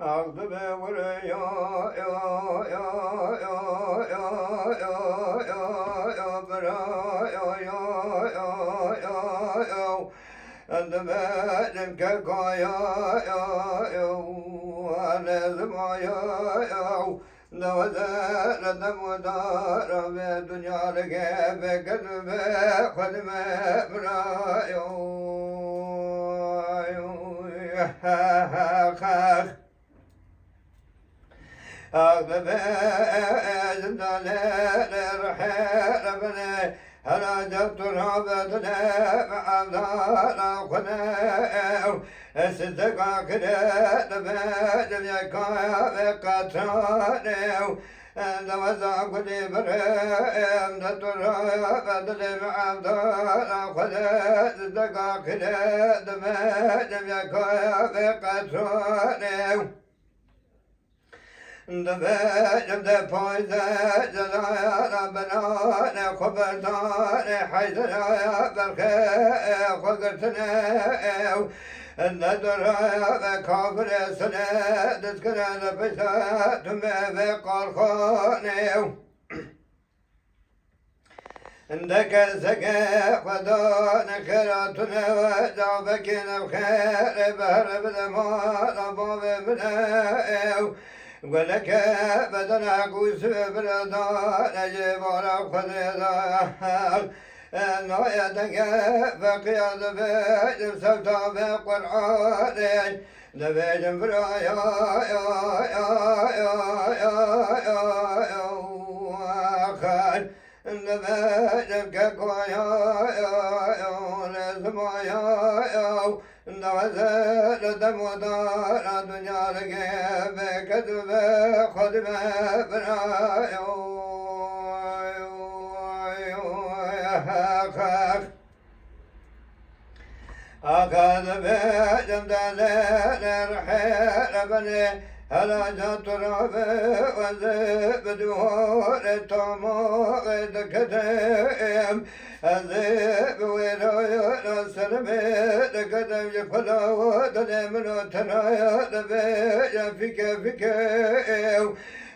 أغضب ولا يا برا يا أنت بعدم كقايا أنا زمايا لو زال دم دار بالدنيا لك بكذب خدمة برايا أغلب زندان الرحيل هلا جبت رابطنا مع دار خنا استدقى كده دم يكا بقطرانه دوزا قدي برهم دترا بدل مع دار خنا استدقى كده دم يكا بقطرانه دبجم دبويدا جلايا بنان خبرتان حيدرايا برخي خقرتنا الندرايا بكافر سنة دسكنا دبسا تمي بقارخاني عندك سقى خدان خيراتنا وجابكنا بخير بهر بدمار باب بناو ولك بدنا قوس بردان أجيب على خذيدان نويا دقا فقياد بيجم سبتا بقرآن نبيجم برايا خال نبيجم كقويا لزمايا نوزل دم ودار دنيا لك بكذب خدمة برايا أخذ بجم دلال الرحيل بني هلا جات رابع وزب دور الطماغ دكتم الذئب ورايا السلمي دكتم يفلا ودلم نترايا دبيا فيك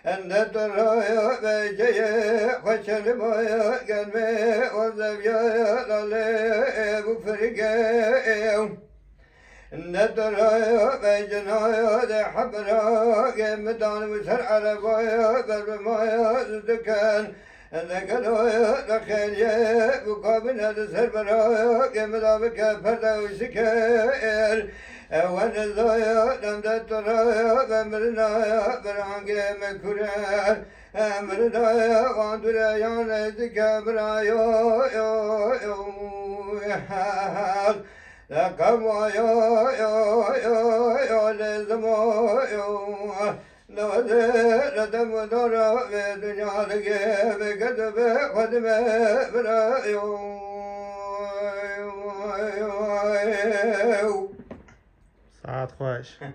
أن ترايا بيجي خشن مايا قلبي وزبيا لليب فرقيم ندرايا بيجنايا ذي حبرايا مدان وسر على بايا برمايا زدكان ذكرايا دخيليا بقابنا دسر برايا مدابك فردا وسكير ونزايا دمدت رايا بمرنايا برانقي مكورا مرنايا واندرايا نزكا برايا لكما يا لزما لو دم دورا في دنيا لك بكذب خدمة برايو ساعات خوش